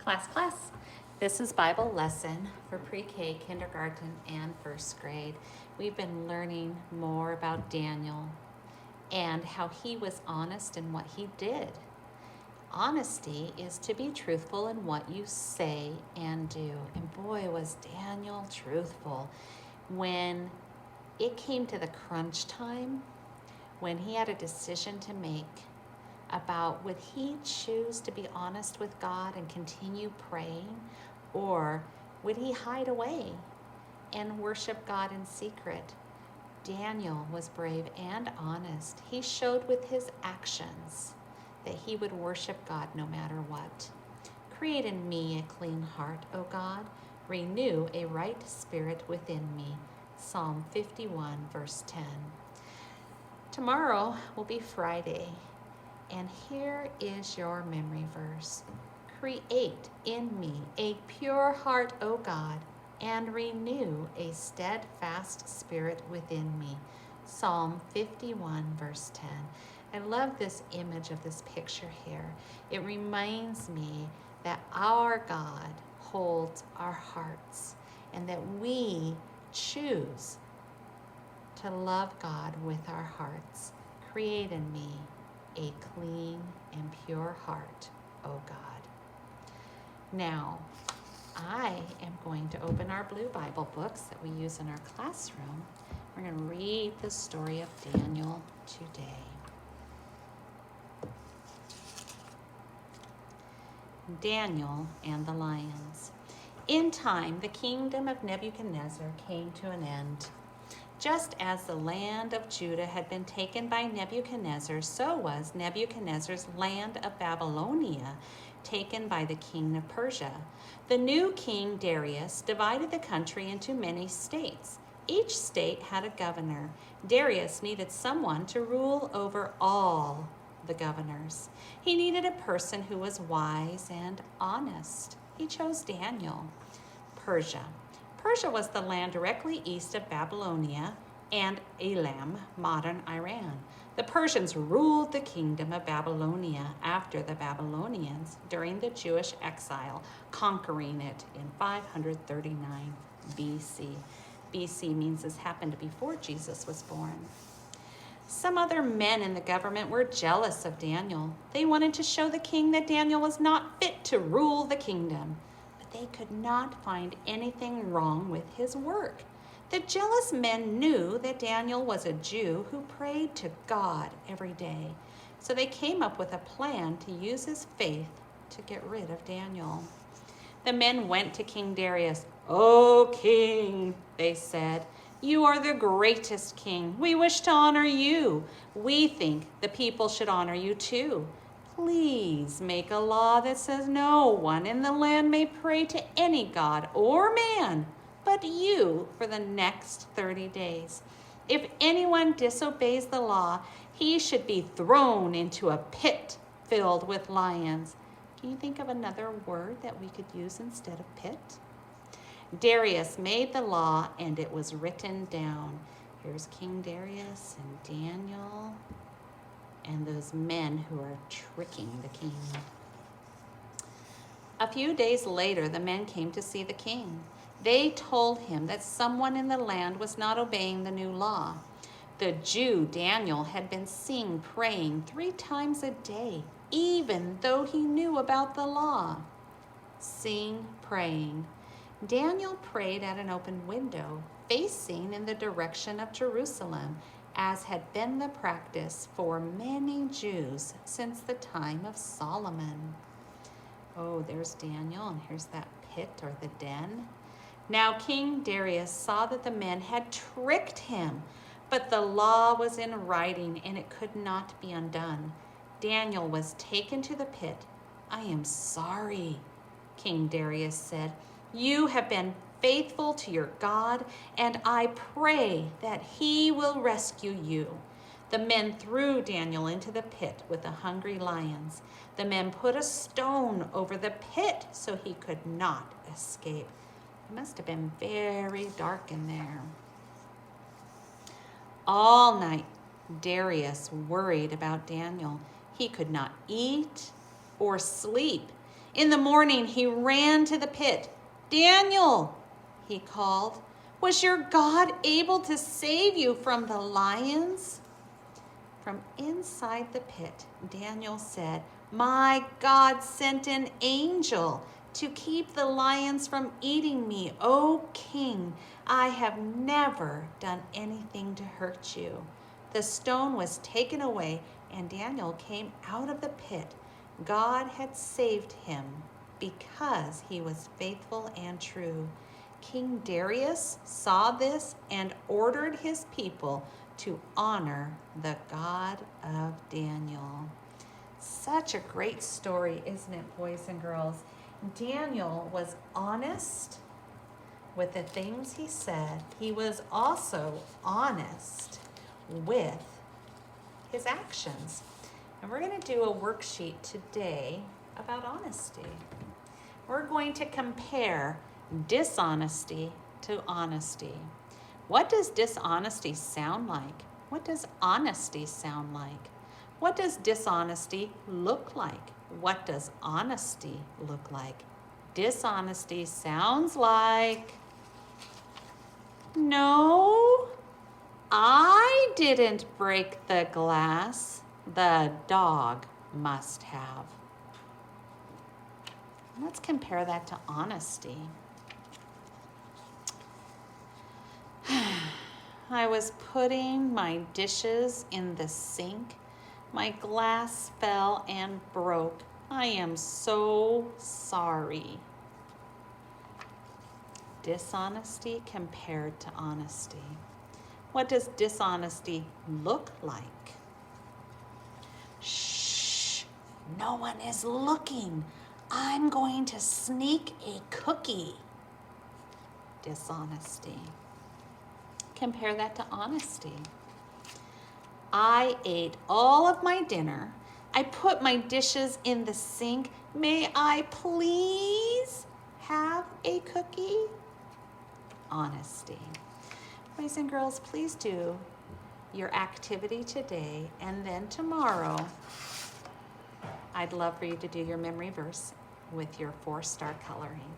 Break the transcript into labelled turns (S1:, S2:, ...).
S1: Class. This is Bible lesson for pre-K, kindergarten, and first grade. We've been learning more about Daniel and how he was honest in what he did. Honesty is to be truthful in what you say and do. And boy, was Daniel truthful. When it came to the crunch time, when he had a decision to make, about would he choose to be honest with God and continue praying, or would he hide away and worship God in secret? Daniel was brave and honest. He showed with his actions that he would worship God no matter what. Create in me a clean heart, O God. Renew a right spirit within me. Psalm 51, verse 10. Tomorrow will be Friday. And here is your memory verse. Create in me a pure heart, O God, and renew a steadfast spirit within me. Psalm 51, verse 10. I love this image of this picture here. It reminds me that our God holds our hearts and that we choose to love God with our hearts. Create in me a clean and pure heart, O God. Now, I am going to open our blue Bible books that we use in our classroom. We're going to read the story of Daniel today. Daniel and the lions. In time, the kingdom of Nebuchadnezzar came to an end. Just as the land of Judah had been taken by Nebuchadnezzar, so was Nebuchadnezzar's land of Babylonia taken by the king of Persia. The new king Darius divided the country into many states. Each state had a governor. Darius needed someone to rule over all the governors. He needed a person who was wise and honest. He chose Daniel. Persia. Persia was the land directly east of Babylonia and Elam, modern Iran. The Persians ruled the kingdom of Babylonia after the Babylonians during the Jewish exile, conquering it in 539 BC. BC means this happened before Jesus was born. Some other men in the government were jealous of Daniel. They wanted to show the king that Daniel was not fit to rule the kingdom. They could not find anything wrong with his work. The jealous men knew that Daniel was a Jew who prayed to God every day. So they came up with a plan to use his faith to get rid of Daniel. The men went to King Darius. "O king," they said, "you are the greatest king. We wish to honor you. We think the people should honor you too. Please make a law that says no one in the land may pray to any god or man but you for the next 30 days. If anyone disobeys the law, he should be thrown into a pit filled with lions." Can you think of another word that we could use instead of pit? Darius made the law and it was written down. Here's King Darius and Daniel and those men who are tricking the king. A few days later, the men came to see the king. They told him that someone in the land was not obeying the new law. The Jew Daniel had been seen praying 3 times a day, even though he knew about the law. Sing praying. Daniel prayed at an open window, facing in the direction of Jerusalem, as had been the practice for many Jews since the time of Solomon. Oh, there's Daniel, and here's that pit or the den. Now King Darius saw that the men had tricked him, but the law was in writing and it could not be undone. Daniel was taken to the pit. "I am sorry," King Darius said. "You have been faithful to your God, and I pray that he will rescue you." The men threw Daniel into the pit with the hungry lions. The men put a stone over the pit so he could not escape. It must have been very dark in there. All night, Darius worried about Daniel. He could not eat or sleep. In the morning, he ran to the pit. "Daniel," he called, "was your God able to save you from the lions?" From inside the pit, Daniel said, "My God sent an angel to keep the lions from eating me. O king, I have never done anything to hurt you." The stone was taken away, and Daniel came out of the pit. God had saved him because he was faithful and true. King Darius saw this and ordered his people to honor the God of Daniel. Such a great story, isn't it, boys and girls? Daniel was honest with the things he said. He was also honest with his actions. And we're going to do a worksheet today about honesty. We're going to compare dishonesty to honesty. What does dishonesty sound like? What does honesty sound like? What does dishonesty look like? What does honesty look like? Dishonesty sounds like, "No, I didn't break the glass. The dog must have." Let's compare that to honesty. "I was putting my dishes in the sink. My glass fell and broke. I am so sorry." Dishonesty compared to honesty. What does dishonesty look like? "Shh, no one is looking. I'm going to sneak a cookie." Dishonesty. Compare that to honesty. "I ate all of my dinner. I put my dishes in the sink. May I please have a cookie?" Honesty. Boys and girls, please do your activity today, and then tomorrow, I'd love for you to do your memory verse with your 4-star coloring.